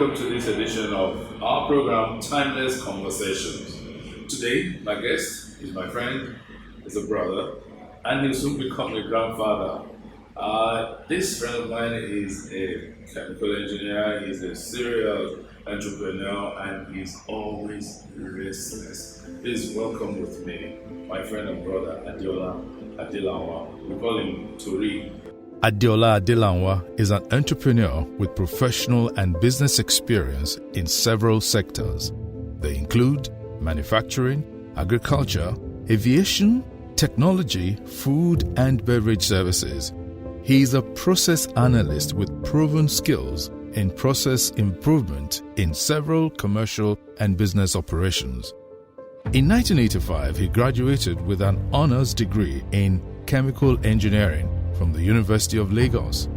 welcome to this edition of our program, Timeless Conversations. Today, my guest is my friend, is a brother, and he'll soon become a grandfather. This friend of mine is a chemical engineer, he's a serial entrepreneur, and he's always restless. Please welcome with me my friend and brother, Adeola Adelanwa. We call him Tori. Adeola Adelanwa is an entrepreneur with professional and business experience in several sectors. They include manufacturing, agriculture, aviation, technology, food and beverage services. He is a process analyst with proven skills in process improvement in several commercial and business operations. In 1985, he graduated with an honors degree in chemical engineering from the University of Lagos.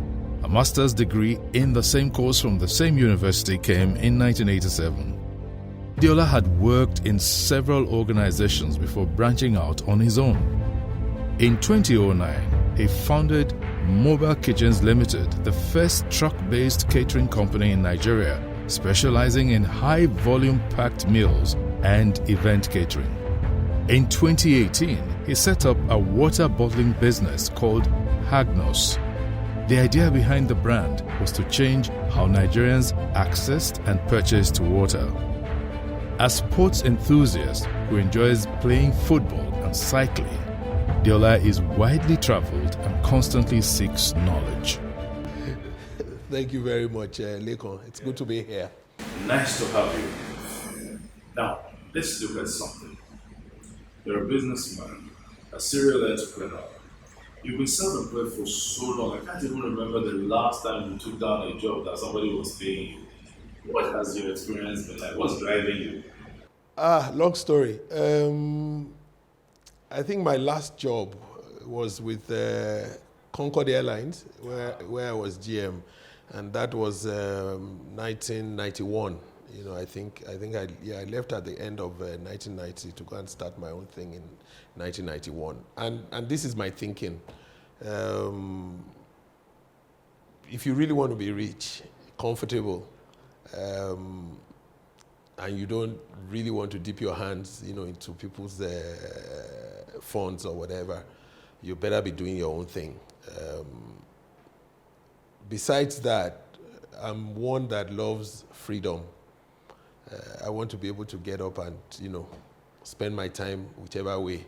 A master's degree in the same course from the same university came in 1987. Adeola had worked in several organizations before branching out on his own. In 2009, he founded Mobile Kitchens Limited, the first truck-based catering company in Nigeria, specializing in high-volume packed meals and event catering. In 2018, he set up a water bottling business called Hagnos. The idea behind the brand was to change how Nigerians accessed and purchased water. A sports enthusiast who enjoys playing football and cycling, Adeola is widely traveled and constantly seeks knowledge. Thank you very much, Lekon. It's good to be here. Nice to have you. Now, let's look at something. You're a businessman, a serial entrepreneur. You've been self-employed for so long. I can't even remember the last time you took down a job that somebody was paying you. What has your experience been like? What's driving you? Long story. I think my last job was with Concorde Airlines, where I was GM, and that was 1991. You know, I think I left at the end of 1990 to go and start my own thing in 1991. And this is my thinking. If you really want to be rich, comfortable, and you don't really want to dip your hands, into people's funds or whatever, you better be doing your own thing. Besides that, I'm one that loves freedom. I want to be able to get up and, spend my time whichever way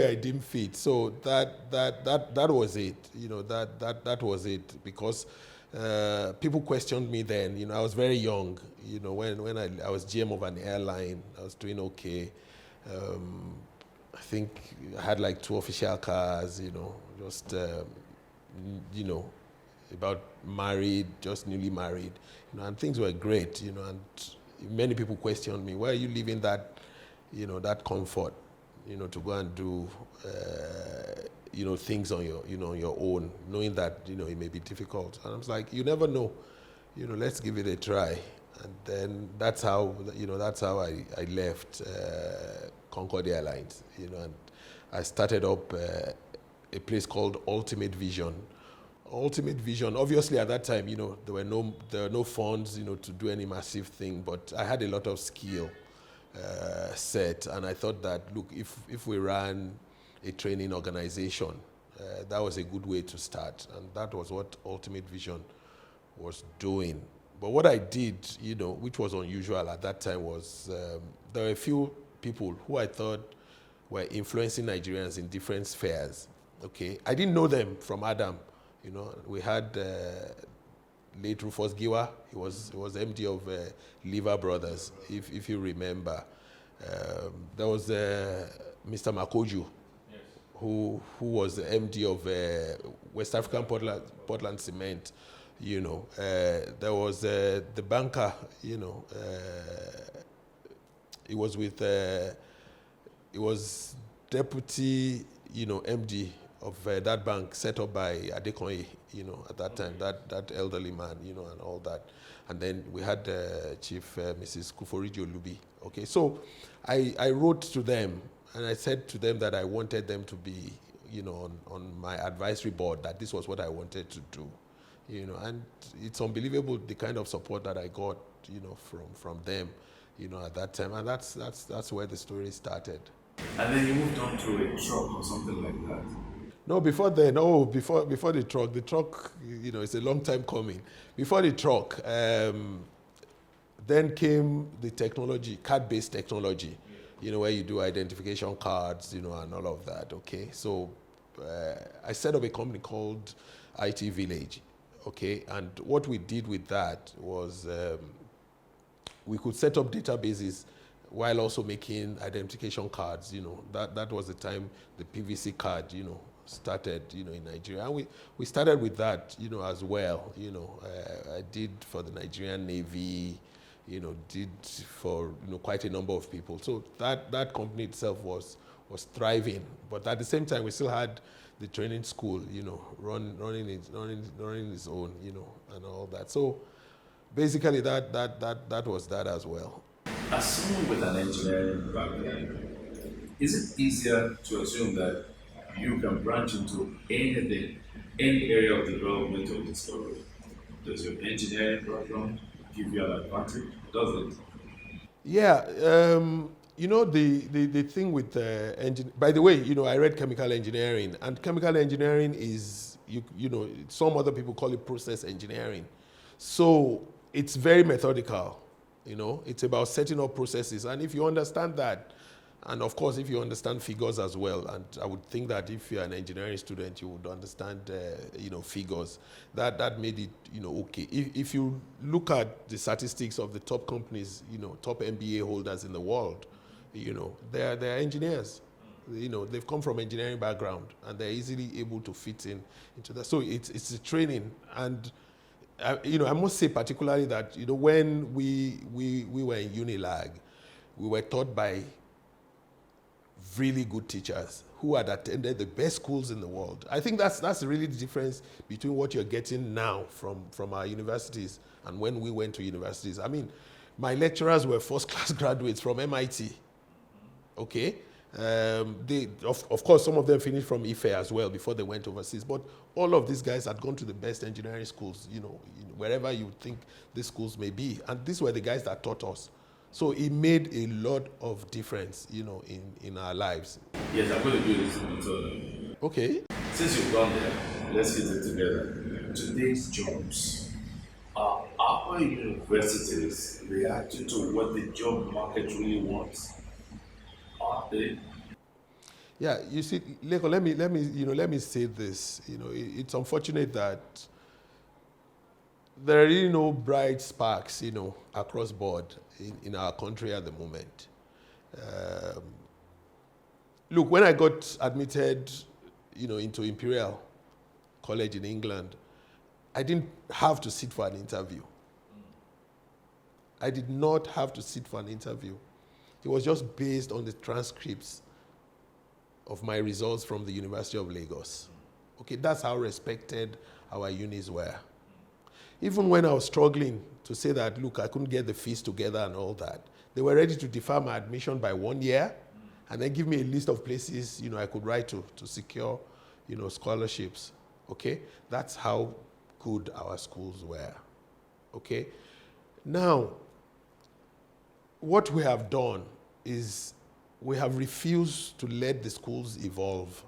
I deem fit. So that was it. That was it, because people questioned me then. I was very young. When I was GM of an airline, I was doing okay. I think I had like 2 official cars. Just about married, just newly married. And things were great. And many people questioned me, why are you leaving that, that comfort, to go and do, things on your own, knowing that, it may be difficult. And I was like, you never know, let's give it a try. And then that's how I left Concorde Airlines, and I started up a place called Ultimate Vision. Ultimate Vision, obviously at that time, there were no funds, to do any massive thing, but I had a lot of skill set, and I thought that, look, if we ran a training organization, that was a good way to start, and that was what Ultimate Vision was doing. But what I did, which was unusual at that time, was there were a few people who I thought were influencing Nigerians in different spheres. Okay, I didn't know them from Adam. We had late Rufus Giwa. He was MD of Lever Brothers, if you remember. There was Mr. Makoju, yes, who was the MD of West African Portland Cement. There was the banker. He was with. He was deputy, MD of that bank set up by Adekonye, at that time, that elderly man, and all that. And then we had Chief Mrs. Kuforiji Olubi. Okay, so I wrote to them and I said to them that I wanted them to be, on my advisory board, that this was what I wanted to do. and it's unbelievable the kind of support that I got, from them, at that time, and that's where the story started. And then you moved on to a truck or something like that. No, before then, before the truck, it's a long time coming. Before the truck, then came the technology, card-based technology, where you do identification cards, and all of that, okay? So I set up a company called IT Village, okay? And what we did with that was we could set up databases while also making identification cards, That was the time the PVC card, started, in Nigeria. And we started with that, as well, I did for the Nigerian Navy, did for, quite a number of people. So that company itself was thriving. But at the same time, we still had the training school, running its own, and all that. So basically that was that as well. As someone with an engineering background, is it easier to assume that you can branch into anything, any area of development or discovery? Does your engineering background give you an advantage? Does it? Yeah, the thing with by the way, I read chemical engineering, and chemical engineering is, some other people call it process engineering. So it's very methodical, it's about setting up processes. And if you understand that, and of course, if you understand figures as well, and I would think that if you're an engineering student, you would understand, figures. That made it, okay. If you look at the statistics of the top companies, top MBA holders in the world, they're engineers. They've come from engineering background, and they're easily able to fit into that. So it's a training, and I must say particularly that when we were in Unilag, we were taught by really good teachers who had attended the best schools in the world. I think that's really the difference between what you're getting now from our universities and when we went to universities. I mean, my lecturers were first-class graduates from MIT. Okay, they of course some of them finished from IFE as well before they went overseas. But all of these guys had gone to the best engineering schools, wherever you think these schools may be, and these were the guys that taught us. So it made a lot of difference, in our lives. Yes, I'm going to do this in Okay. Since you've gone there, let's get it together. Today's jobs. Are our universities reacting to what the job market really wants? Are they? Yeah, you see, Leko, let me say this. It's unfortunate that there are really no bright sparks, across board in our country at the moment. Look, when I got admitted, into Imperial College in England, I didn't have to sit for an interview. I did not have to sit for an interview. It was just based on the transcripts of my results from the University of Lagos. Okay, that's how respected our unis were. Even when I was struggling to say that, look, I couldn't get the fees together and all that, they were ready to defer my admission by 1 year and then give me a list of places, I could write to secure, scholarships. Okay, that's how good our schools were. Okay, now, what we have done is we have refused to let the schools evolve.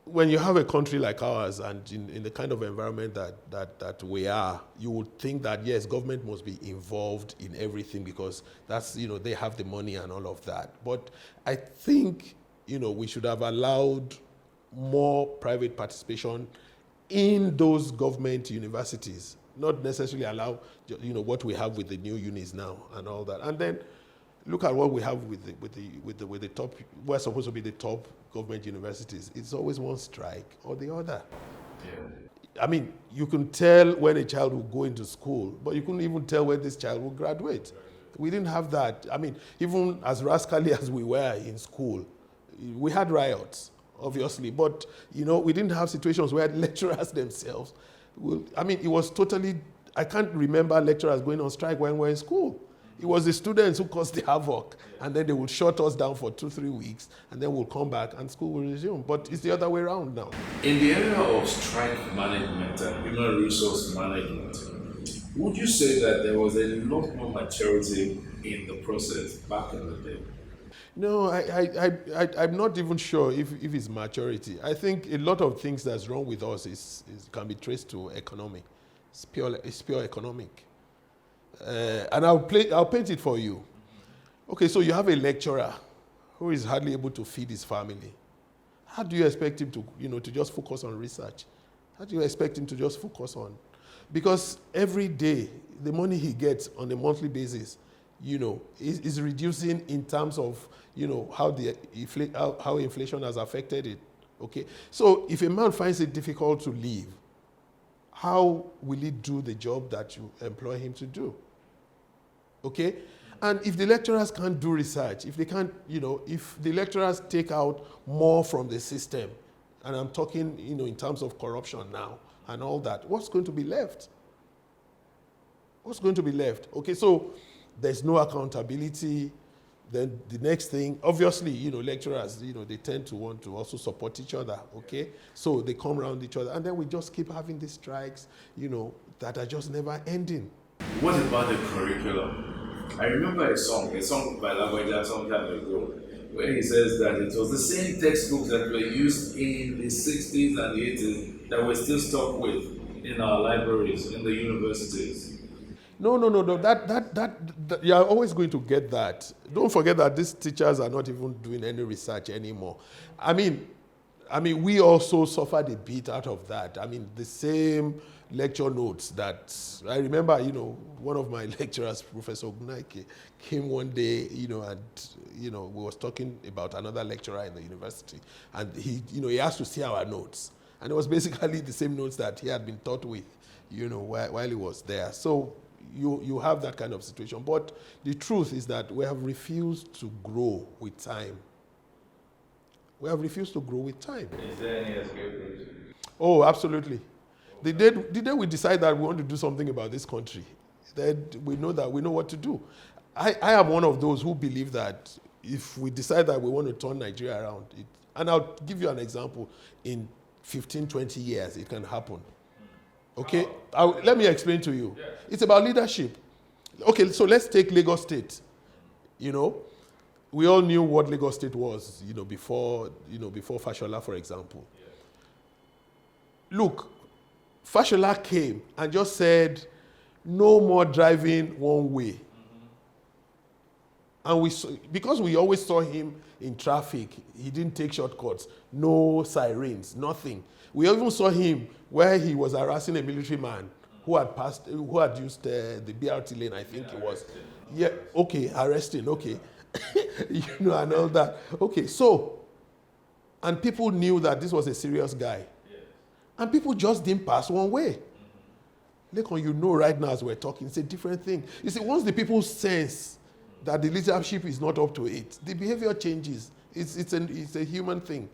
When you have a country like ours and in the kind of environment that we are, you would think that, yes, government must be involved in everything because that's, they have the money and all of that. But I think, we should have allowed more private participation in those government universities, not necessarily allow, what we have with the new unis now and all that. And then look at what we have with the top. We're supposed to be the top government universities. It's always one strike or the other. Yeah. I mean, you can tell when a child will go into school, but you couldn't even tell when this child will graduate. We didn't have that. I mean, even as rascally as we were in school, we had riots, obviously, but we didn't have situations where lecturers themselves. I mean, it was totally. I can't remember lecturers going on strike when we were in school. It was the students who caused the havoc, and then they would shut us down for 2-3 weeks, and then we'll come back and school will resume. But it's the other way around now. In the area of strike management and human resource management, would you say that there was a lot more maturity in the process back in the day? No, I'm not even sure if it's maturity. I think a lot of things that's wrong with us can be traced to economy. It's pure economic. And I'll paint it for you. Okay, so you have a lecturer who is hardly able to feed his family. How do you expect him to, to just focus on research? How do you expect him to just focus on? Because every day, the money he gets on a monthly basis, is reducing in terms of, how inflation has affected it. Okay, so if a man finds it difficult to leave, how will he do the job that you employ him to do? Okay, and if the lecturers can't do research, if they can't, if the lecturers take out more from the system, and I'm talking, in terms of corruption now and all that, what's going to be left? What's going to be left? Okay, so there's no accountability. Then the next thing, obviously, lecturers, they tend to want to also support each other, okay? So they come around each other, and then we just keep having these strikes, that are just never ending. What about the curriculum? I remember a song by Lagwaja some time ago, where he says that it was the same textbooks that were used in the 60s and the 80s that we're still stuck with in our libraries, in the universities. No. That you're always going to get that. Don't forget that these teachers are not even doing any research anymore. I mean, we also suffered a bit out of that. I mean, the same lecture notes that I remember. One of my lecturers, Professor Ogunaike, came one day, and we was talking about another lecturer in the university, and he asked to see our notes, and it was basically the same notes that he had been taught with, while he was there. So. You have that kind of situation. But the truth is that we have refused to grow with time. We have refused to grow with time. Is there any escape route? Oh, absolutely. The day we decide that we want to do something about this country, then we know what to do. I am one of those who believe that if we decide that we want to turn Nigeria around, and I'll give you an example, in 15, 20 years, it can happen. Okay, let me explain to you. Yeah. It's about leadership. Okay, so let's take Lagos State. We all knew what Lagos State was, before Fashola, for example. Yeah. Look, Fashola came and just said, no more driving one way. Mm-hmm. And because we always saw him in traffic, he didn't take shortcuts, no sirens, nothing. We even saw him where he was harassing a military man who had used the BRT lane, I think it was. Yeah, okay, arresting, okay. And all that. Okay, so, and people knew that this was a serious guy. Yes. And people just didn't pass one way. Lekon, right now as we're talking, it's a different thing. You see, once the people sense that the leadership is not up to it, the behavior changes. It's a human thing.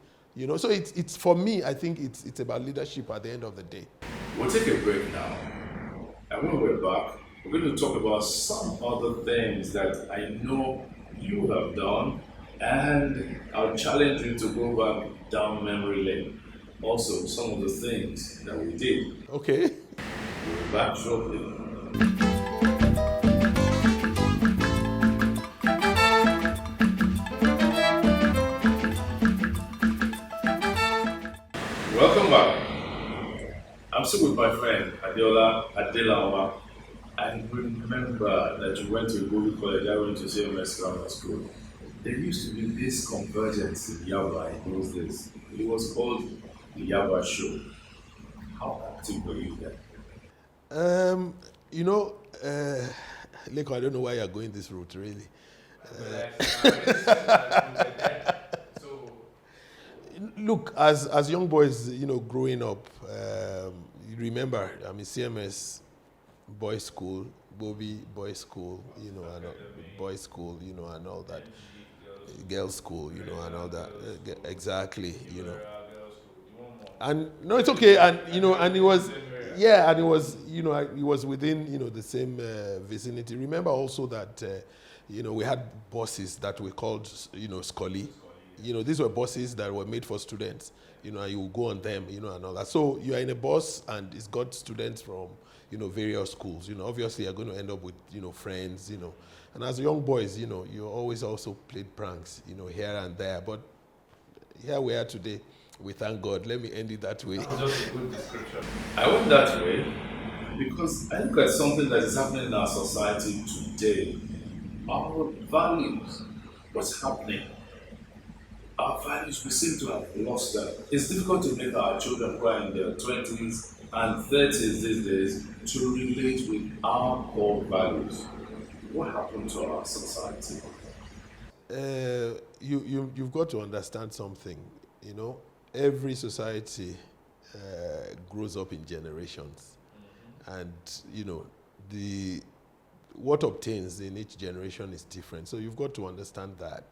So it's for me, I think it's about leadership at the end of the day. We'll take a break now. And when we're back, we're going to talk about some other things that I know you have done, and I'll challenge you to go back down memory lane. Also, some of the things that we did. Okay. We'll be back shortly. Welcome back. I'm still with my friend Adeola Adelanwa. And remember that you went to Google College, I went to CMS Grammar School. There used to be this convergence in Yaba in those days. It was called the Yaba Show. How active were you then? Leko, I don't know why you're going this route, really. Look, as young boys, growing up, you remember, CMS boys' school, Bobby boys' school, and boys' school, and all that. Girls' school, and all that. Exactly, And no, it's okay. And, and it was, Yeah, and it was, it was within, the same vicinity. Remember also that, we had buses that were called, Scully. These were buses that were made for students, and you would go on them, and all that. So you are in a bus and it's got students from, various schools. Obviously you're going to end up with, friends, And as young boys, you always also played pranks, here and there. But here we are today. We thank God. Let me end it that way. Just a good description. I went that way because I look at something that is happening in our society today. Our values, what's happening? Our values, we seem to have lost them. It's difficult to make our children who are in their 20s and 30s these days to relate with our core values. What happened to our society? You've got to understand something, Every society grows up in generations. And, what obtains in each generation is different. So you've got to understand that.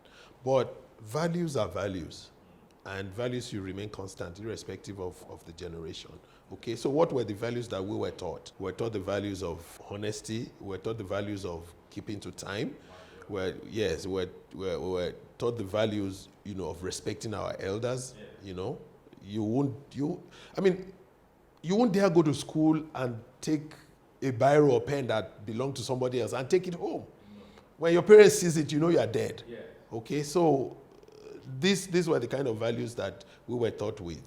But values are values. And values should remain constant irrespective of the generation. Okay, so what were the values that we were taught? We were taught the values of honesty. We were taught the values of keeping to time. We were taught the values, of respecting our elders. You won't dare go to school and take a biro or pen that belonged to somebody else and take it home. When your parents sees it, you are dead. Yeah. Okay, so these were the kind of values that we were taught with,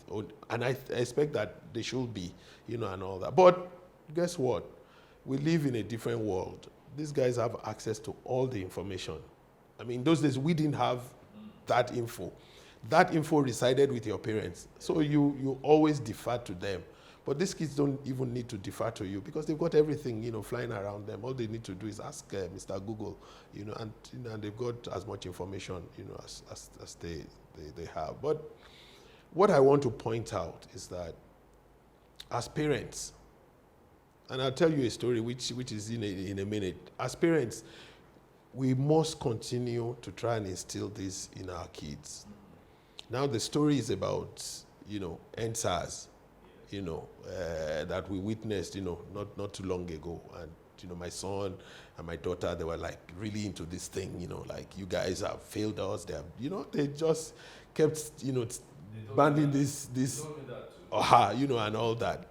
and I expect that they should be, and all that. But guess what? We live in a different world. These guys have access to all the information. In those days, we didn't have that info. That info resided with your parents. So you always defer to them. But these kids don't even need to defer to you because they've got everything, flying around them. All they need to do is ask Mr. Google, and they've got as much information, as they have. But what I want to point out is that as parents, and I'll tell you a story which is in a minute. As parents, we must continue to try and instill this in our kids. Now the story is about, NSAS, that we witnessed, not too long ago. And, my son and my daughter, they were like really into this thing, like you guys have failed us. They have, they just kept, banding this, and all that,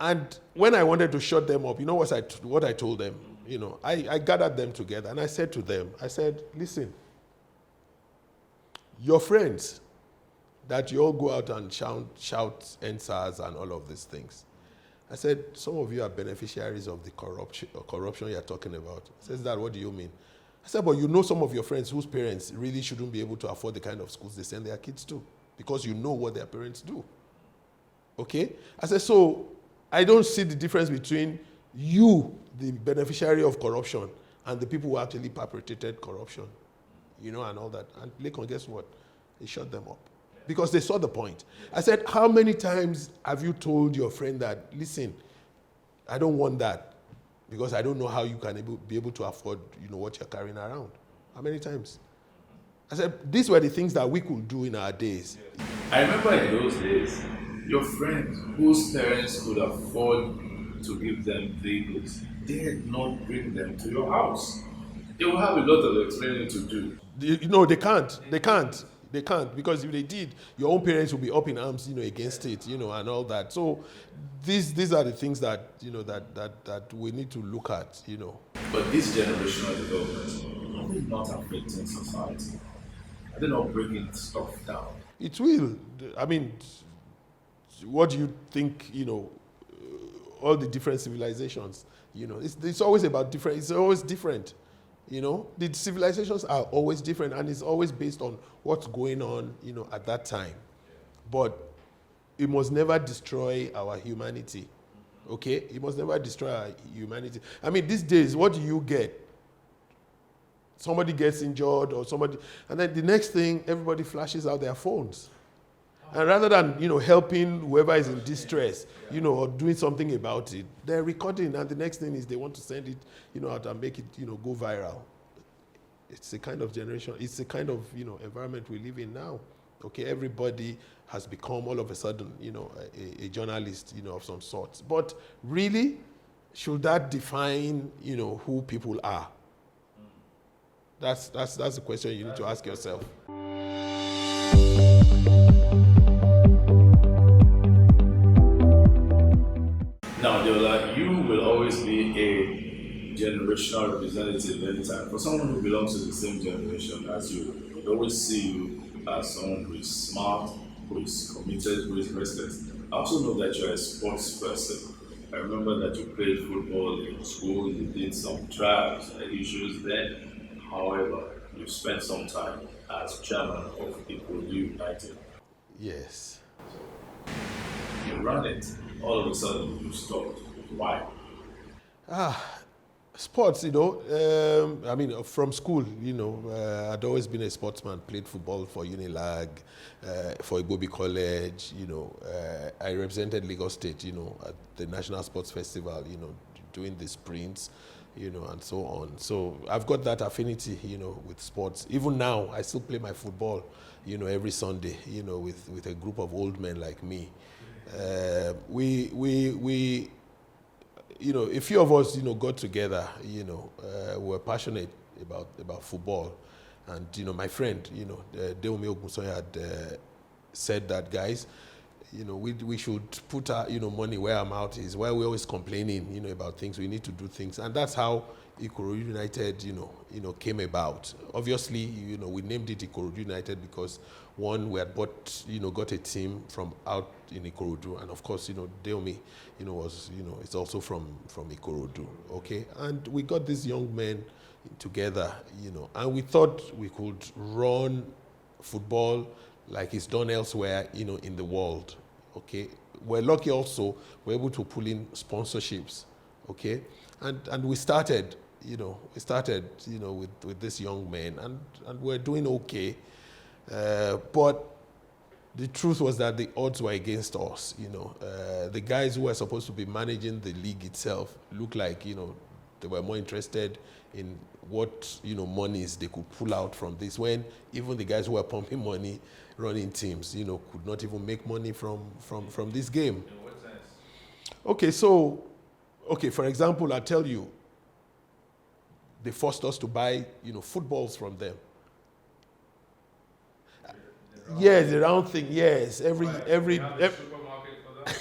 And when I wanted to shut them up, what I told them? I gathered them together and I said to them, listen, your friends that you all go out and shout NSAS and all of these things. I said, some of you are beneficiaries of the corruption you're talking about. Says that, what do you mean? I said, but some of your friends whose parents really shouldn't be able to afford the kind of schools they send their kids to because you know what their parents do. Okay? I said, so I don't see the difference between you, the beneficiary of corruption, and the people who actually perpetrated corruption, and all that. And Lekon, guess what? He shut them up. Because they saw the point. I said, how many times have you told your friend that, listen, I don't want that because I don't know how you can be able to afford, what you're carrying around? How many times? I said, these were the things that we could do in our days. I remember in those days, your friends whose parents could afford to give them vehicles, they did not bring them to your house. They will have a lot of explaining to do. They can't. They can't, because if they did, your own parents will be up in arms, against it, and all that. So these are the things that, that we need to look at, But this generational development, are they not affecting society? Are they not breaking stuff down? It will. What do you think, all the different civilizations, it's always about different, it's always different. The civilizations are always different, and it's always based on what's going on, at that time. But it must never destroy our humanity. Okay? It must never destroy our humanity. These days, what do you get? Somebody gets injured and then the next thing, everybody flashes out their phones. And rather than, helping whoever is in distress, or doing something about it, they're recording, and the next thing is they want to send it, out and make it, go viral. It's a kind of generation, it's a kind of, environment we live in now. Okay, everybody has become all of a sudden, a journalist, of some sort. But really, should that define, who people are? That's the question you need to ask yourself. Now, Adeola, you will always be a generational representative anytime. For someone who belongs to the same generation as you, they always see you as someone who is smart, who is committed, who is restless. I also know that you're a sports person. I remember that you played football in school, you did some trials and issues there. However, you spent some time as chairman of Ikorodu United. Yes. You ran it, all of a sudden you stopped. Why? Sports, from school, I'd always been a sportsman, played football for Unilag, for Igbobi College, I represented Lagos State, at the National Sports Festival, doing the sprints, and so on. So I've got that affinity, with sports. Even now, I still play my football, every Sunday, with a group of old men like me. A few of us, got together, we were passionate about football. And, my friend, Deomi Ogunsoya had said that, guys, we should put our, money where our mouth is. Why we're always complaining, about things, we need to do things. And that's how Ikorodu United, came about. Obviously, we named it Ikorodu United because one, we had got a team from out in Ikorodu, and of course, Deomi, was, it's also from Ikorodu, okay? And we got these young men together, and we thought we could run football like it's done elsewhere, in the world, okay? We're lucky also, we're able to pull in sponsorships, okay? And we started, with this young man, and we're doing okay. But the truth was that the odds were against us, The guys who were supposed to be managing the league itself looked like, they were more interested in what, monies they could pull out from this, when even the guys who were pumping money, running teams, could not even make money from this game. In what sense? Okay, for example, I tell you, they forced us to buy, footballs from them. Yes, the round thing. Yes, every supermarket for that?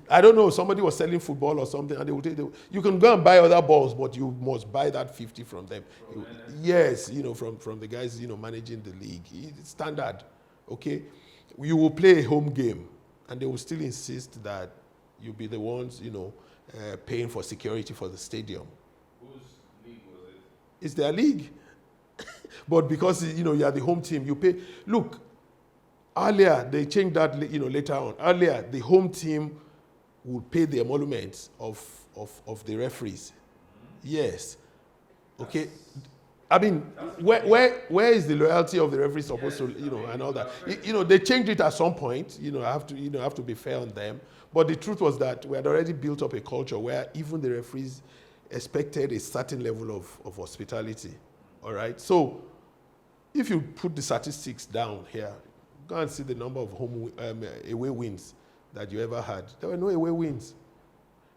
I don't know. Somebody was selling football or something, and they would you can go and buy other balls, but you must buy that 50 from them. Yes, from the guys, managing the league. It's standard. Okay, you will play a home game, and they will still insist that you be the ones, paying for security for the stadium. Whose league was it? It's their league. But because, you are the home team, you pay. Look, earlier, they changed that, later on. Earlier, the home team would pay the emoluments of the referees. Yes. Okay. I mean, where is the loyalty of the referee supposed to, and all that? They changed it at some point. I have to be fair on them. But the truth was that we had already built up a culture where even the referees expected a certain level of hospitality. All right. So, if you put the statistics down here, go and see the number of away wins that you ever had. There were no away wins.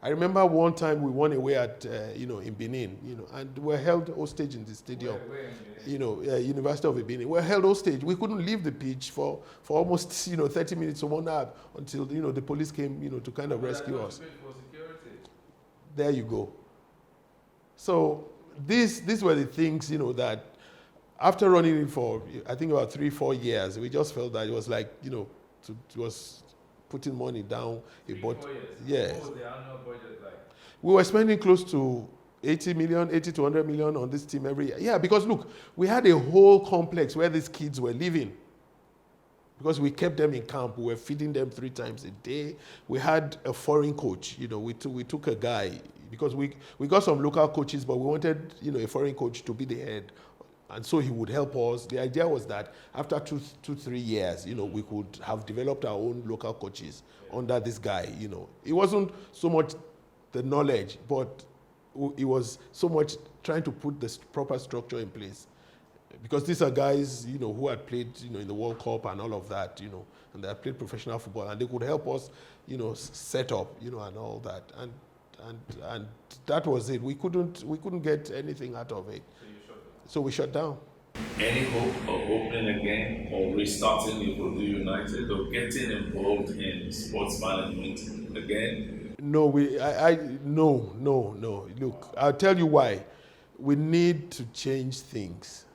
I remember one time we won away at, in Benin, and we were held hostage in the stadium. Where University of Benin. We were held hostage. We couldn't leave the pitch for almost, 30 minutes to 1 hour until, the police came, to kind of rescue us. For security. There you go. So these were the things, that after running it for, I think about 3-4 years, we just felt that it was like, it was putting money down. 3-4 years? Yes. What was the annual budget like? We were spending close to 80 to 100 million on this team every year. Yeah, because look, we had a whole complex where these kids were living. Because we kept them in camp, we were feeding them 3 times a day. We had a foreign coach, we took a guy, because we got some local coaches, but we wanted, a foreign coach to be the head. And so he would help us. The idea was that after 2-3 years, we could have developed our own local coaches under this guy, It wasn't so much the knowledge, but it was so much trying to put the proper structure in place. because these are guys, who had played, in the World Cup and all of that, and they had played professional football, and they could help us, set up, and all that, and that was it. We couldn't get anything out of it. So we shut down. Any hope of opening again or restarting Liverpool United or getting involved in sports management again? No, no. Look, I'll tell you why. We need to change things.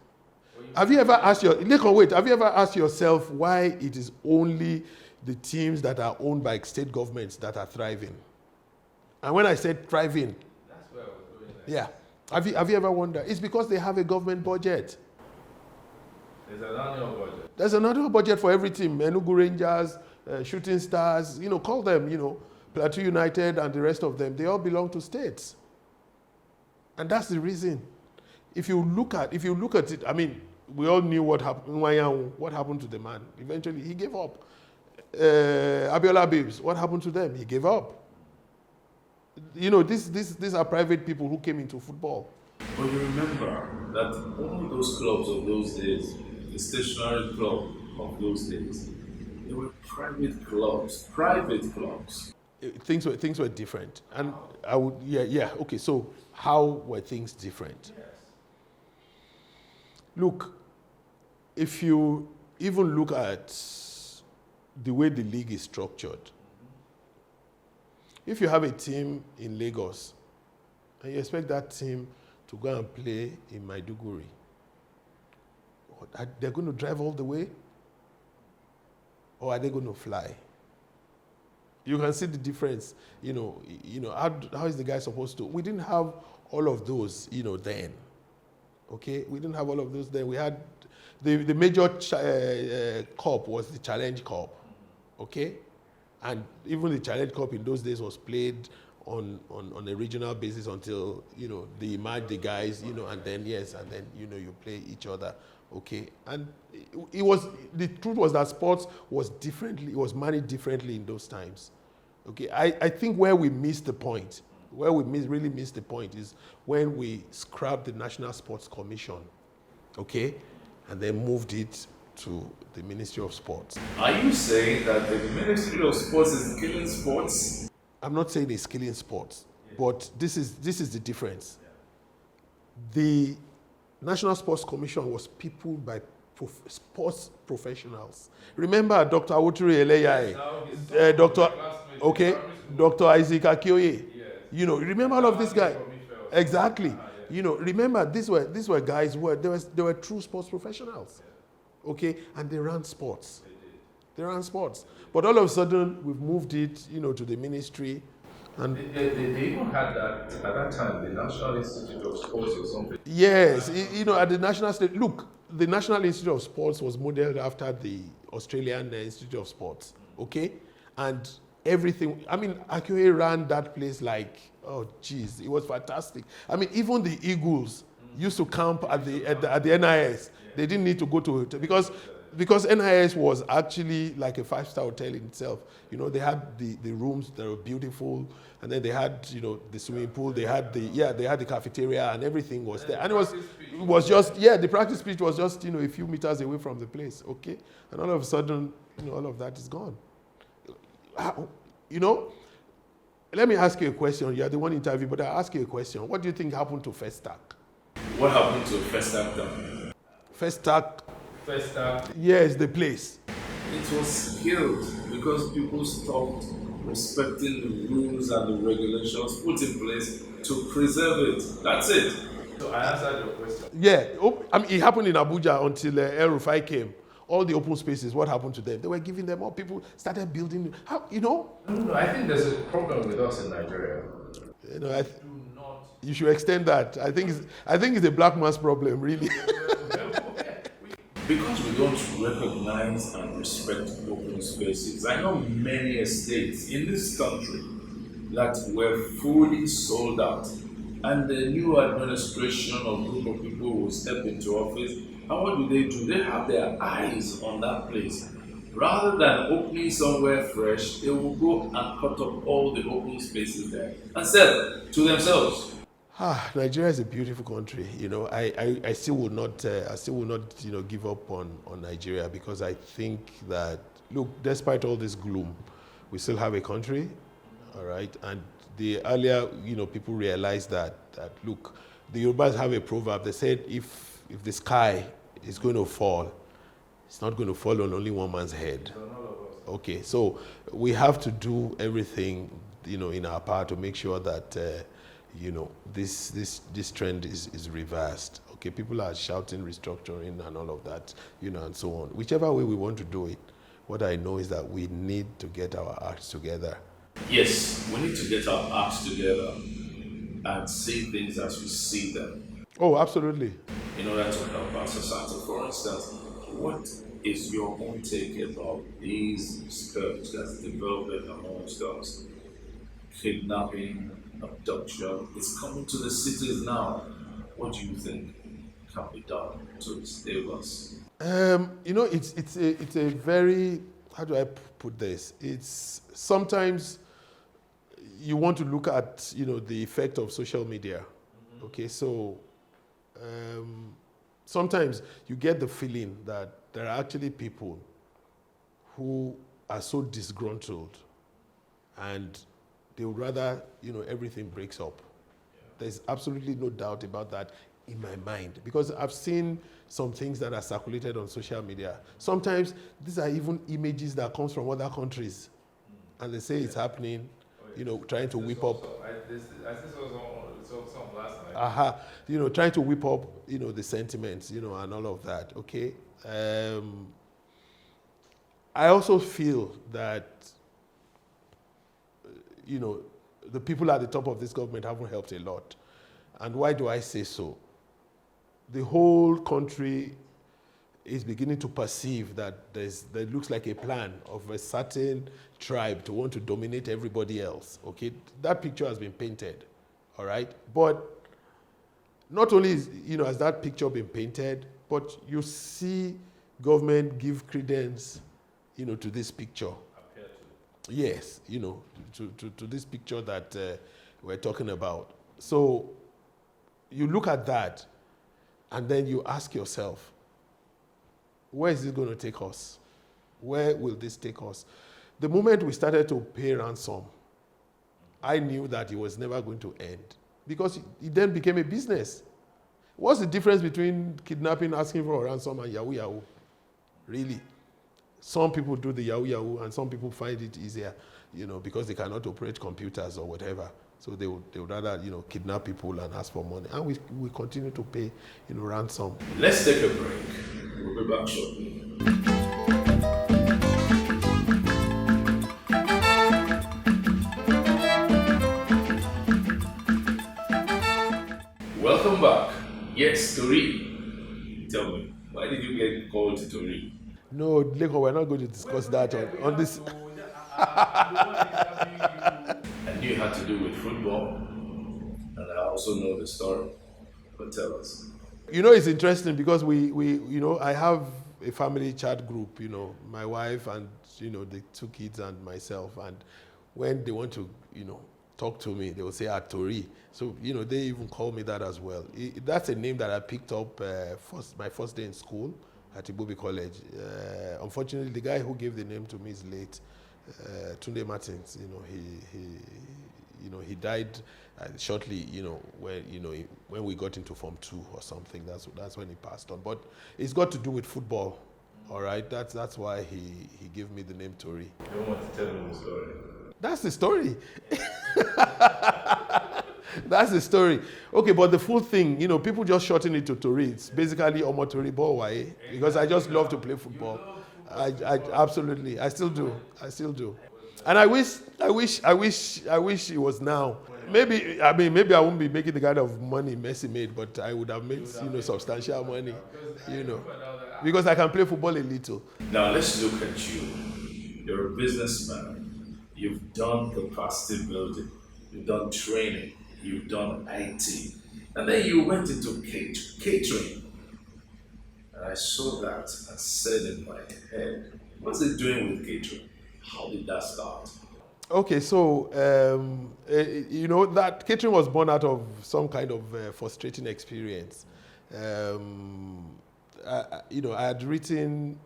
Have you ever asked yourself why it is only the teams that are owned by state governments that are thriving? And when I said thriving, That's where I was going next. yeah. Have you ever wondered? It's because they have a government budget. There's an annual budget. There's another budget for every team. Enugu Rangers, Shooting Stars, call them, Plateau United and the rest of them. They all belong to states. And that's the reason. If you look at it, I mean, we all knew what happened. What happened to the man? Eventually, he gave up. Adeola Babes, what happened to them? He gave up. These are private people who came into football. But you remember that all those clubs of those days, the stationary club of those days, they were private clubs. Things were different, and I would okay. So how were things different? Yes. Look, if you even look at the way the league is structured, if you have a team in Lagos and you expect that team to go and play in Maiduguri, they're going to drive all the way, or are they going to fly? You can see the difference. How is the guy supposed to? We didn't have all of those, then. Okay, we didn't have all of those then. We had the major cup was the Challenge Cup. Okay, and even the Challenge Cup in those days was played on a regional basis until they merge the guys, and then you play each other. Okay, and the truth was that sports was managed differently in those times. Okay, I think where we missed the point, really missed the point, is when we scrapped the National Sports Commission, okay, and then moved it to the Ministry of Sports. Are you saying that the Ministry of Sports is killing sports? I'm not saying it's killing sports, but this is the difference. The National Sports Commission was peopled by sports professionals. Remember Dr. Awotiri Eleyai, Dr. Isaac Akioye. Yes. Remember all of these guys? Exactly. Remember these were guys who they were true sports professionals. Okay, and they ran sports. They ran sports. But all of a sudden, we've moved it, to the ministry. And they even had that, at that time, the National Institute of Sports or something. Yes, at the National State. Look, the National Institute of Sports was modeled after the Australian Institute of Sports, okay? And everything, Akioye ran that place like, oh, geez, it was fantastic. Even the Eagles used to camp at the NIS. They didn't need to go to hotel because NIS was actually like a 5-star hotel in itself. They had the rooms that were beautiful, and then they had the swimming pool. They had the cafeteria, and everything was there. And it was just the practice pitch was just a few meters away from the place. Okay, and all of a sudden all of that is gone. Let me ask you a question. You're the one interviewed, but I'll ask you a question. What do you think happened to Festac? What happened to Festac then? Festac. Yes, the place. It was killed because people stopped respecting the rules and the regulations put in place to preserve it. That's it. So I answered your question. Yeah, it happened in Abuja until El Rufai came. All the open spaces, what happened to them? They were giving them up. People started building. How, No, I think there's a problem with us in Nigeria. You should extend that. I think it's a black man's problem, really. Because we don't recognize and respect open spaces. I know many estates in this country that were fully sold out, and the new administration or group of people will step into office, and what do? They have their eyes on that place. Rather than opening somewhere fresh, they will go and cut up all the open spaces there and sell to themselves. Nigeria is a beautiful country. I still will not, give up on Nigeria, because I think that, look, despite all this gloom, we still have a country, all right? And the earlier, people realized that look, the Yorubas have a proverb. They said, if the sky is going to fall, it's not going to fall on only one man's head. Okay, so we have to do everything, in our power to make sure that, this trend is reversed. Okay, people are shouting restructuring and all of that, and so on. Whichever way we want to do it, what I know is that we need to get our acts together. Yes, we need to get our acts together and see things as we see them. Oh, absolutely. In order to help our society. For instance, what is your own take about these scourge that's developing amongst us? Kidnapping, abduction, it's coming to the cities now. What do you think can be done to save us? It's a very, how do I put this? It's sometimes you want to look at, the effect of social media. Mm-hmm. Okay, so sometimes you get the feeling that there are actually people who are so disgruntled and they would rather, everything breaks up. Yeah. There's absolutely no doubt about that in my mind, because I've seen some things that are circulated on social media. Sometimes these are even images that comes from other countries, and they say it's happening, trying to whip up. I think some last night. Trying to whip up, the sentiments, and all of that. Okay. I also feel that, the people at the top of this government haven't helped a lot. And why do I say so? The whole country is beginning to perceive that there looks like a plan of a certain tribe to want to dominate everybody else. Okay, that picture has been painted, all right? But not only has that picture been painted, but you see government give credence, to this picture. Yes, to this picture that we're talking about. So you look at that, and then you ask yourself, where is this going to take us? Where will this take us? The moment we started to pay ransom, I knew that it was never going to end, because it then became a business. What's the difference between kidnapping, asking for a ransom, and yahoo yahoo? Really? Some people do the yahoo yahoo, and some people find it easier, because they cannot operate computers or whatever. So they would rather, kidnap people and ask for money. And we continue to pay, ransom. Let's take a break. We'll be back shortly. Welcome back. Yes, Tori. Tell me, why did you get called to Tori? No, Leko, we're not going to discuss that on this. I knew it had to do with football, and I also know the story. But tell us. It's interesting because I have a family chat group, my wife and, the two kids and myself. And when they want to, talk to me, they will say Tori. So, they even call me that as well. That's a name that I picked up my first day in school at Ibobi College. Unfortunately, the guy who gave the name to me is late. Tunde Martins, he died shortly, when we got into Form 2 or something. That's when he passed on. But it's got to do with football, all right? That's why he gave me the name Tori. You don't want to tell me the story. That's the story. That's the story. Okay, but the full thing, people just shorten it to Tori. It's basically Omo Tori Bowaye, because I just love to play football. I absolutely, I still do. And I wish it was now. Maybe I won't be making the kind of money Messi made, but I would have made, substantial money, because I can play football a little. Now let's look at you. You're a businessman. You've done capacity building. You've done training. You've done IT. And then you went into catering. And I saw that and said in my head, what's it doing with catering? How did that start? Okay, so that catering was born out of some kind of frustrating experience. I had written,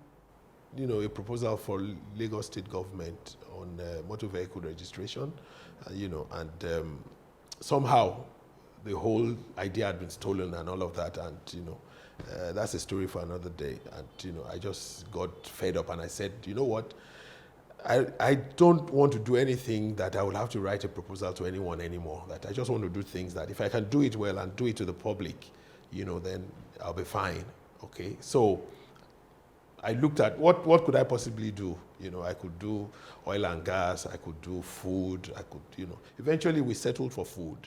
a proposal for Lagos State government on motor vehicle registration, and somehow the whole idea had been stolen and all of that, and that's a story for another day. And I just got fed up, and I said, you know what? I don't want to do anything that I will have to write a proposal to anyone anymore. That I just want to do things that if I can do it well and do it to the public, then I'll be fine. Okay, so I looked at what could I possibly do. I could do oil and gas. I could do food. I could, Eventually, we settled for food.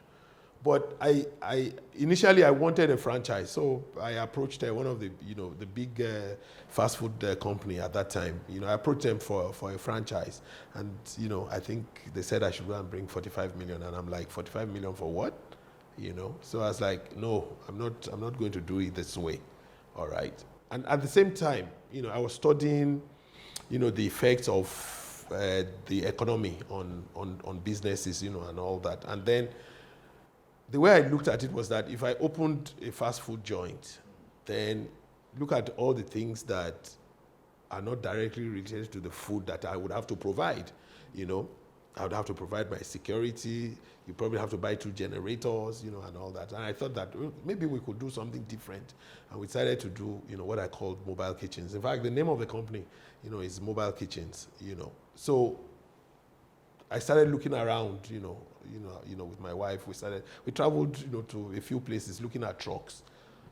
But initially I wanted a franchise, so I approached one of the the big fast food company at that time. I approached them for a franchise, and I think they said I should go and bring 45 million, and I'm like, 45 million for what? So I was like, no, I'm not going to do it this way. All right. And at the same time, I was studying, the effects of the economy on businesses, and all that, and then. The way I looked at it was that if I opened a fast food joint, then look at all the things that are not directly related to the food that I would have to provide. I would have to provide my security. You probably have to buy 2 generators, and all that. And I thought that maybe we could do something different. And we decided to do, what I called mobile kitchens. In fact, the name of the company, is Mobile Kitchens, So I started looking around, with my wife. We traveled, to a few places looking at trucks,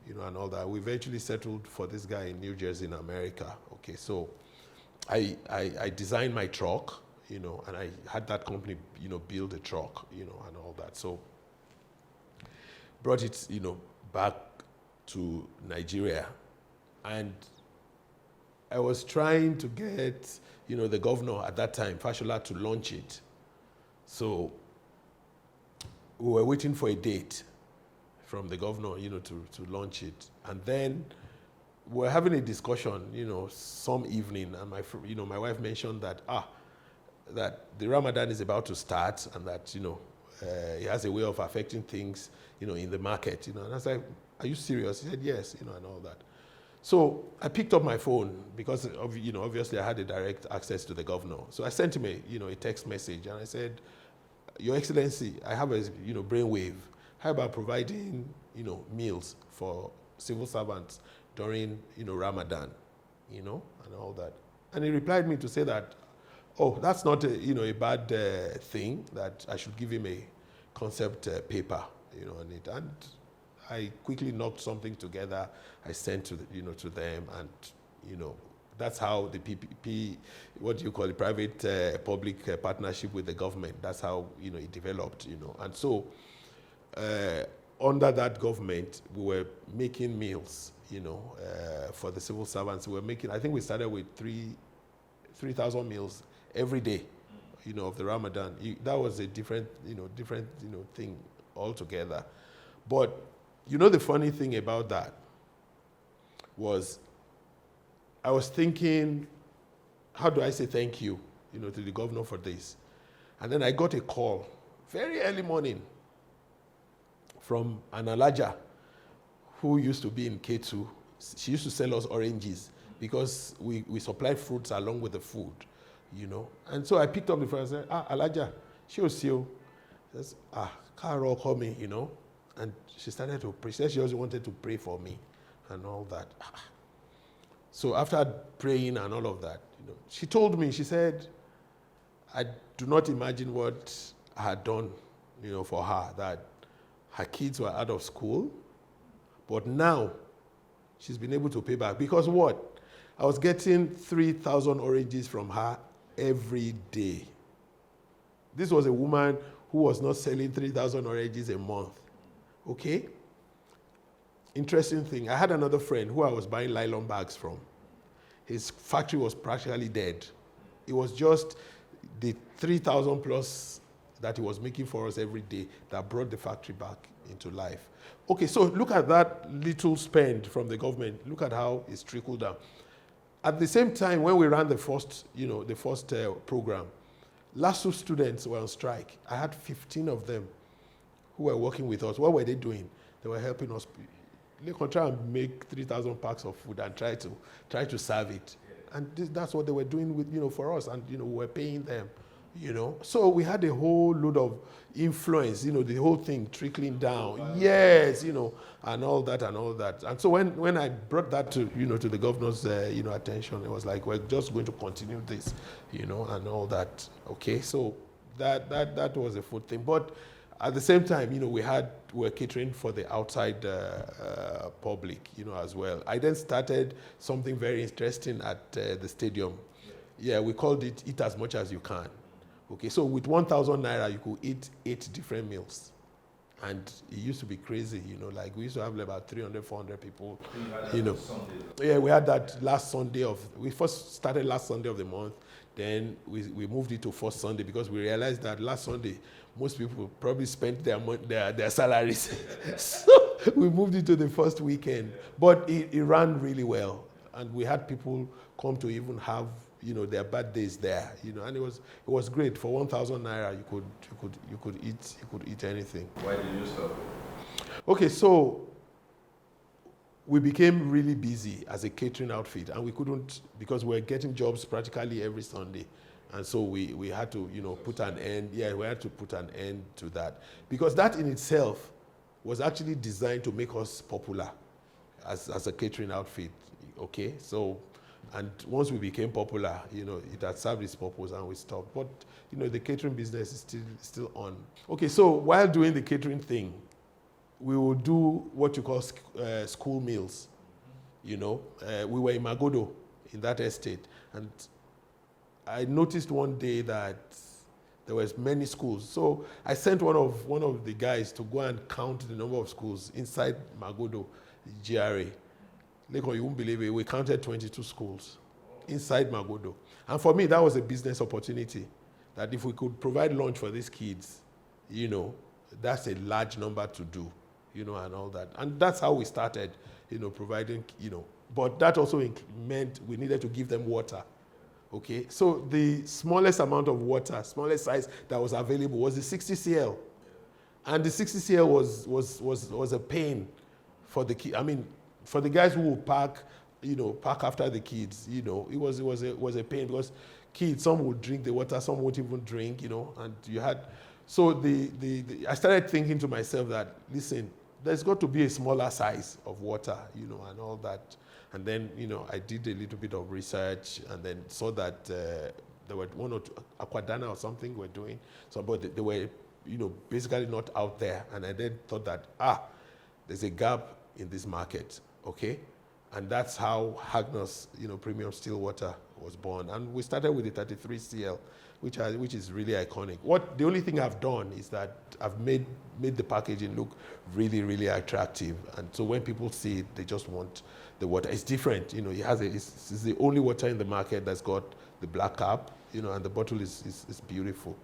and all that. We eventually settled for this guy in New Jersey in America. Okay, so I designed my truck, and I had that company, build a truck, and all that. So brought it, back to Nigeria, and I was trying to get, the governor at that time, Fashola, to launch it. So we were waiting for a date from the governor, to launch it. And then we were having a discussion, some evening, and my wife mentioned that that the Ramadan is about to start, and that it has a way of affecting things, in the market, And I was like, "Are you serious?" He said, "Yes," and all that. So I picked up my phone because obviously I had a direct access to the governor. So I sent him a text message, and I said, "Your Excellency, I have a brainwave. How about providing meals for civil servants during Ramadan, and all that?" And he replied me to say that, "Oh, that's not a bad thing. That I should give him a concept paper, on it." And I quickly knocked something together. I sent to to them, and that's how the PPP, what do you call it, private public partnership with the government. That's how it developed. And so under that government, we were making meals. For the civil servants, we were making. I think we started with 3,000 meals every day. Of the Ramadan. That was a different thing altogether. But the funny thing about that was I was thinking, how do I say thank you, to the governor for this? And then I got a call very early morning from an Alaja who used to be in K2. She used to sell us oranges because we supplied fruits along with the food, And so I picked up the phone and said, Alaja, she was still, says, Carol, call me, And she started to pray. She said she also wanted to pray for me and all that. So after praying and all of that, she told me, she said, I do not imagine what I had done, for her, that her kids were out of school, but now she's been able to pay back. Because what? I was getting 3,000 oranges from her every day. This was a woman who was not selling 3,000 oranges a month. Okay? Interesting thing, I had another friend who I was buying nylon bags from. His factory was practically dead. It was just the 3,000 plus that he was making for us every day that brought the factory back into life. Okay, so look at that little spend from the government. Look at how it's trickled down. At the same time, when we ran the first program, LASU students were on strike. I had 15 of them who were working with us. What were they doing? They were helping us. They could try and make 3,000 packs of food and try to serve it. And that's what they were doing with, for us. And, we were paying them, So we had a whole load of influence, the whole thing trickling down. Yes, and all that and all that. And so when I brought that to the governor's, attention, it was like, we're just going to continue this, and all that. Okay, so that was a food thing. But at the same time, we were catering for the outside public, as well. I then started something very interesting at the stadium. Yeah, we called it Eat As Much As You Can. Okay, so with 1,000 naira, you could eat 8 different meals. And it used to be crazy, like we used to have about 300, 400 people, Yeah, we had that last Sunday we first started last Sunday of the month. Then we moved it to first Sunday because we realized that last Sunday, most people probably spent their salaries. So we moved it to the first weekend. But it ran really well. And we had people come to even have, their birthdays there, and it was great. For 1,000 naira, you could eat anything. Why did you stop? Okay, so we became really busy as a catering outfit, and we couldn't, because we were getting jobs practically every Sunday. And so we had to, put an end. Yeah, we had to put an end to that, because that in itself was actually designed to make us popular as a catering outfit. Okay, so, and once we became popular, it had served its purpose and we stopped. But, the catering business is still on. Okay, so while doing the catering thing, we would do what you call school meals. We were in Magodo, in that estate. And I noticed one day that there was many schools. So I sent one of the guys to go and count the number of schools inside Magodo, GRA. Lekon, you won't believe it, we counted 22 schools inside Magodo. And for me, that was a business opportunity, that if we could provide lunch for these kids, that's a large number to do, and all that. And that's how we started, providing, but that also meant we needed to give them water. Okay, so the smallest amount of water, smallest size that was available was the 60 cl. And the 60 cl was a pain for the kids. I mean, for the guys who would park after the kids, it was a pain, because kids, some would drink the water, some won't even drink, and you had, so I started thinking to myself that, listen, there's got to be a smaller size of water, and all that. And then, I did a little bit of research and then saw that there were one or two, Aquadana or something were doing, so, but they were, basically not out there. And I then thought that, there's a gap in this market, okay? And that's how Hagnos, Premium Still Water was born. And we started with the 33 CL, which is really iconic. The only thing I've done is that I've made the packaging look really, really attractive. And so when people see it, they just want the water. It's different, it's the only water in the market that's got the black cap, and the bottle is beautiful.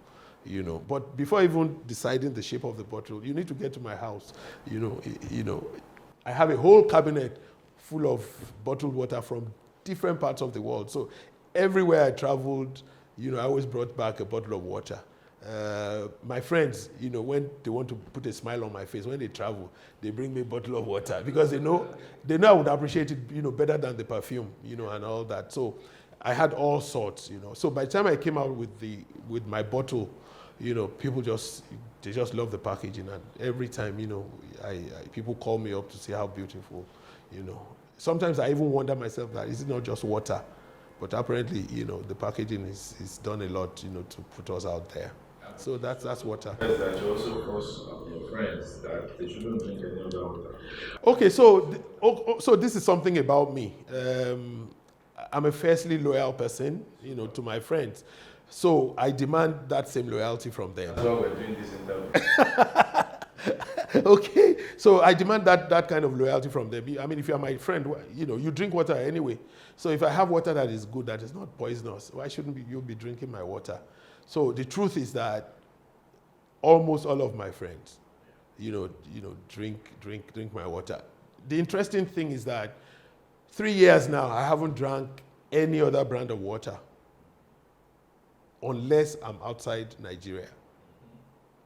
But before even deciding the shape of the bottle, you need to get to my house. I have a whole cabinet full of bottled water from different parts of the world. So everywhere I traveled, I always brought back a bottle of water. My friends, when they want to put a smile on my face, when they travel, they bring me a bottle of water, because they know I would appreciate it, better than the perfume, and all that. So I had all sorts, So by the time I came out with my bottle, people just love the packaging, and every time, people call me up to see how beautiful, Sometimes I even wonder myself that is it not just water, but apparently, the packaging is done a lot, to put us out there. So that's water. That you also force your friends that they shouldn't drink any other water. Okay, so this is something about me. I'm a fiercely loyal person, to my friends. So I demand that same loyalty from them. That's why we're doing this interview. Okay, so I demand that kind of loyalty from them. I mean, if you're my friend, you drink water anyway. So if I have water that is good, that is not poisonous, why shouldn't you be drinking my water? So the truth is that almost all of my friends, drink my water. The interesting thing is that 3 years now, I haven't drank any other brand of water. unless I'm outside Nigeria.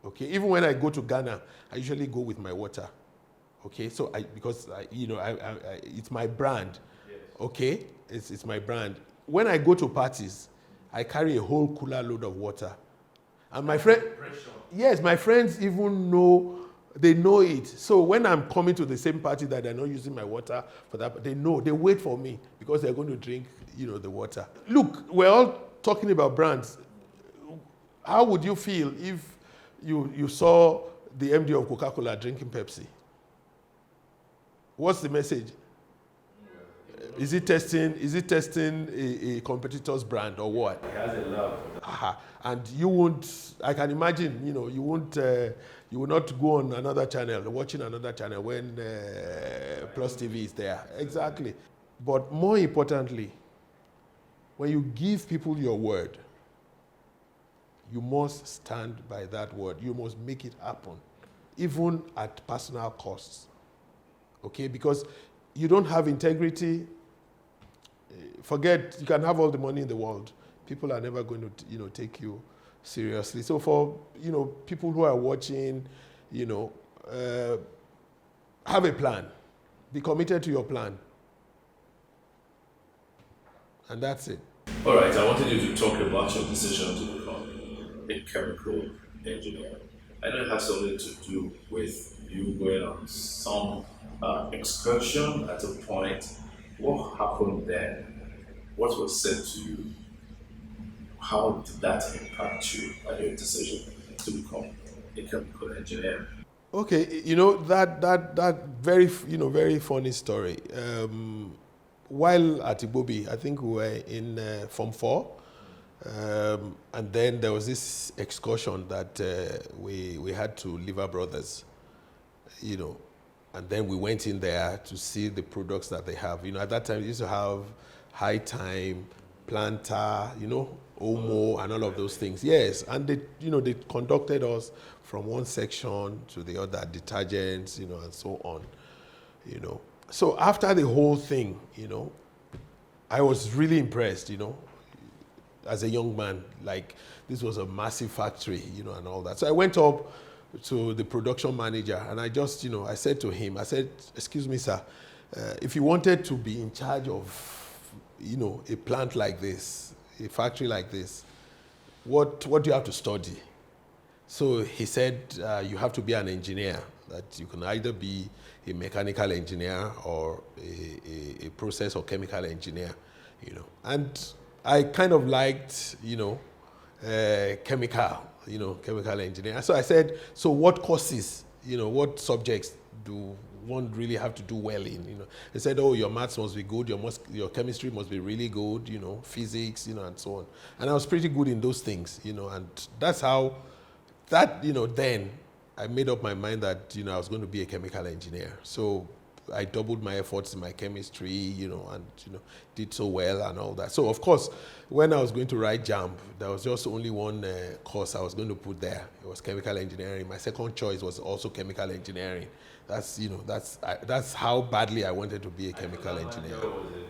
Okay, even when I go to Ghana, I usually go with my water. Okay, so because it's my brand. Yes. Okay, it's my brand. When I go to parties, I carry a whole cooler load of water, and my friend, yes, my friends even know. They know it. So when I'm coming to the same party that they're not using my water for that, they know. They wait for me because they're going to drink, the water. Look, we're all talking about brands. How would you feel if you saw the MD of Coca-Cola drinking Pepsi? What's the message? Is it testing a competitor's brand or what? He has a love. And you won't, I can imagine, you will not go on another channel, watching another channel when PlusTV is there. Exactly. But more importantly, when you give people your word, you must stand by that word. You must make it happen, even at personal costs. Okay? Because you don't have integrity, forget, you can have all the money in the world. People are never going to, take you seriously. So for, people who are watching, have a plan. Be committed to your plan. And that's it. All right, I wanted you to talk about your decision to become a chemical engineer. I know it has something to do with you going on some excursion at a point. What happened then? What was said to you? How did that impact you and your decision to become a chemical engineer? Okay, that very very funny story. While at Ibobi, I think we were in Form 4, and then there was this excursion that we had to Liver Brothers, and then we went in there to see the products that they have. At that time, we used to have High Time, Planter, Omo, and all of those things. Yes, and they conducted us from one section to the other, detergents, and so on, So after the whole thing, I was really impressed, as a young man. Like, this was a massive factory, and all that. So I went up to the production manager, and I just, I said to him, "Excuse me, sir, if you wanted to be in charge of, a plant like this, a factory like this, what do you have to study?" So he said, "You have to be an engineer, that you can either be a mechanical engineer or a process or chemical engineer, And I kind of liked, chemical engineer. So I said, "So what courses, what subjects do one really have to do well in?" They said, "Oh, your maths must be good, your chemistry must be really good, physics, and so on." And I was pretty good in those things, and that's how then I made up my mind that, I was going to be a chemical engineer. So I doubled my efforts in my chemistry, and, did so well and all that. So, of course, when I was going to write JAMB, there was just only one course I was going to put there. It was chemical engineering. My second choice was also chemical engineering. That's how badly I wanted to be a chemical engineer. Was it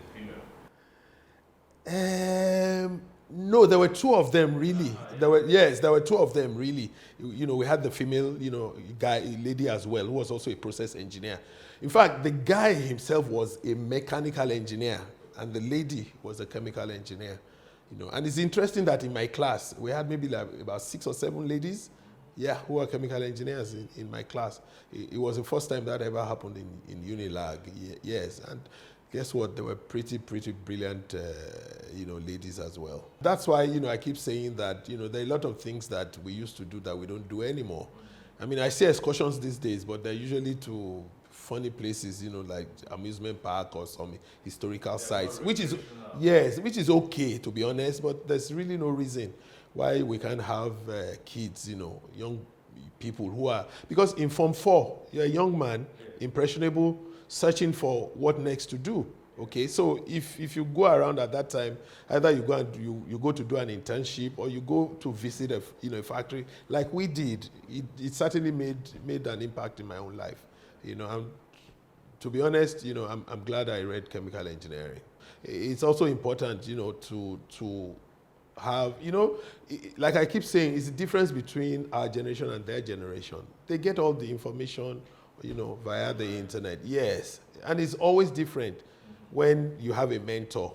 female? No, there were two of them really. There were two of them really. We had the female, lady as well, who was also a process engineer. In fact, the guy himself was a mechanical engineer, and the lady was a chemical engineer. And it's interesting that in my class we had maybe like about 6 or 7 ladies, who were chemical engineers in my class. It was the first time that ever happened in Unilag. Yes, and guess what? They were pretty brilliant, ladies as well. That's why, I keep saying that, there are a lot of things that we used to do that we don't do anymore. I mean, I see excursions these days, but they're usually to funny places, like amusement park or some historical sites, which is okay, to be honest, but there's really no reason why we can't have kids, young people who are, because in Form 4, you're a young man, impressionable, searching for what next to do. Okay, so if you go around at that time, either you go and you go to do an internship, or you go to visit a factory like we did. It certainly made an impact in my own life. To be honest, I'm glad I read chemical engineering. It's also important, to have, like I keep saying, it's the difference between our generation and their generation. They get all the information, via the internet. Yes. And it's always different when you have a mentor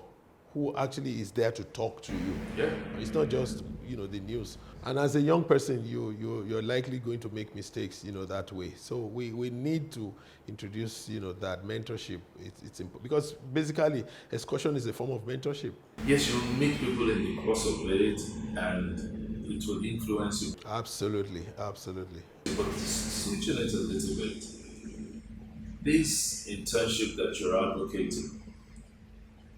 who actually is there to talk to you. Yeah. It's not just, the news. And as a young person, you're likely going to make mistakes, that way. So we need to introduce, that mentorship. It's important because basically excursion is a form of mentorship. Yes, you meet people in the course of it, and it will influence you. Absolutely, absolutely. But switching it a little bit, this internship that you're advocating,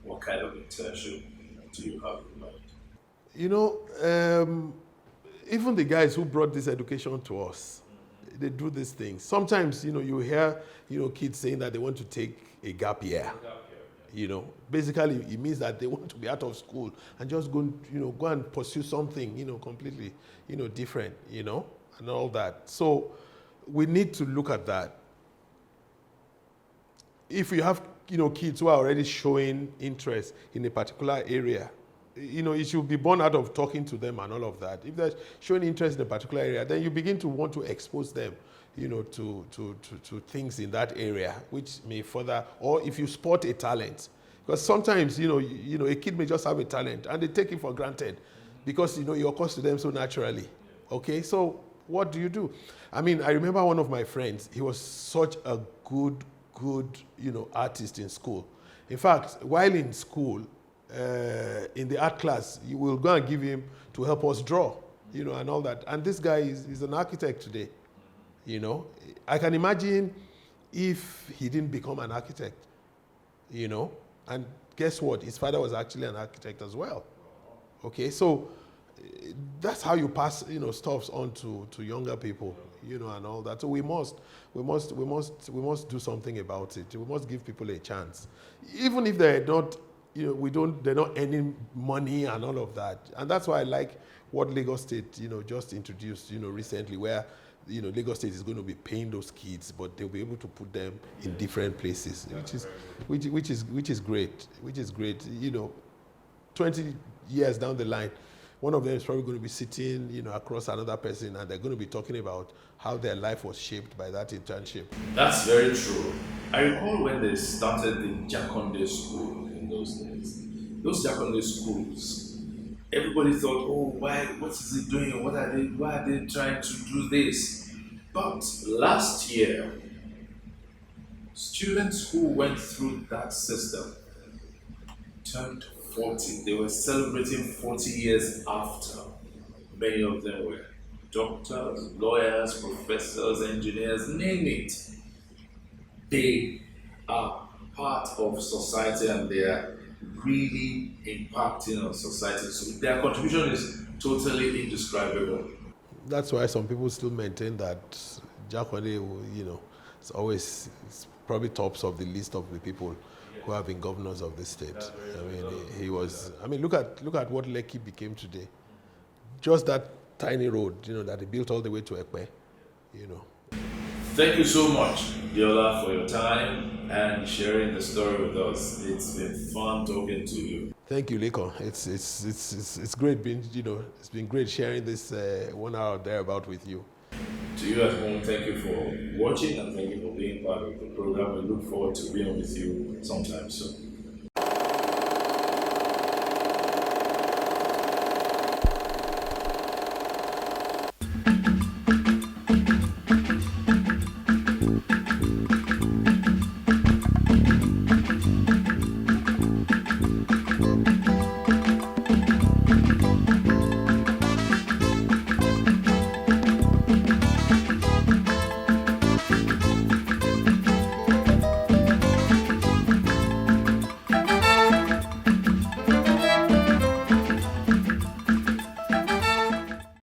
what kind of internship do you have in mind? Even the guys who brought this education to us, they do these things. Sometimes, you hear, kids saying that they want to take a gap year. Basically, it means that they want to be out of school and just go and pursue something, completely, different, and all that. So we need to look at that. If you have, kids who are already showing interest in a particular area, it should be born out of talking to them and all of that. If they're showing interest in a particular area, then you begin to want to expose them, to things in that area, which may further, or if you spot a talent. Because sometimes, a kid may just have a talent and they take it for granted because, it occurs to them so naturally. Okay, so what do you do? I remember one of my friends, he was such a good, artist in school. In fact, while in school, in the art class, you will go and give him to help us draw, and all that. And this guy is an architect today, I can imagine if he didn't become an architect, and guess what? His father was actually an architect as well. Okay, so that's how you pass, stuffs on to younger people, and all that. So we must do something about it. We must give people a chance, even if they're not, they're not earning money and all of that. And that's why I like what Lagos State, just introduced, recently, where, Lagos State is going to be paying those kids, but they'll be able to put them in different places, which is great. 20 years down the line, one of them is probably going to be sitting, across another person, and they're going to be talking about how their life was shaped by that internship. That's very true. I recall when they started the Jakonde school in those days. Those Jakonde schools, everybody thought, what is it doing? Why are they trying to do this? But last year, students who went through that system turned 40. They were celebrating 40 years after. Many of them were doctors, lawyers, professors, engineers, name it. They are part of society and they are really impacting on society. So their contribution is totally indescribable. That's why some people still maintain that Jakonde, it's probably tops of the list of the people who have been governors of the state. He was. Look at what Lekki became today. Just that tiny road, that they built all the way to Ekpe, Thank you so much, Adeola, for your time and sharing the story with us. It's been fun talking to you. Thank you, Leko. It's great being, it's been great sharing this 1 hour thereabout with you. To you at home, thank you for watching and thank you for being part of the program. We look forward to being with you sometime soon.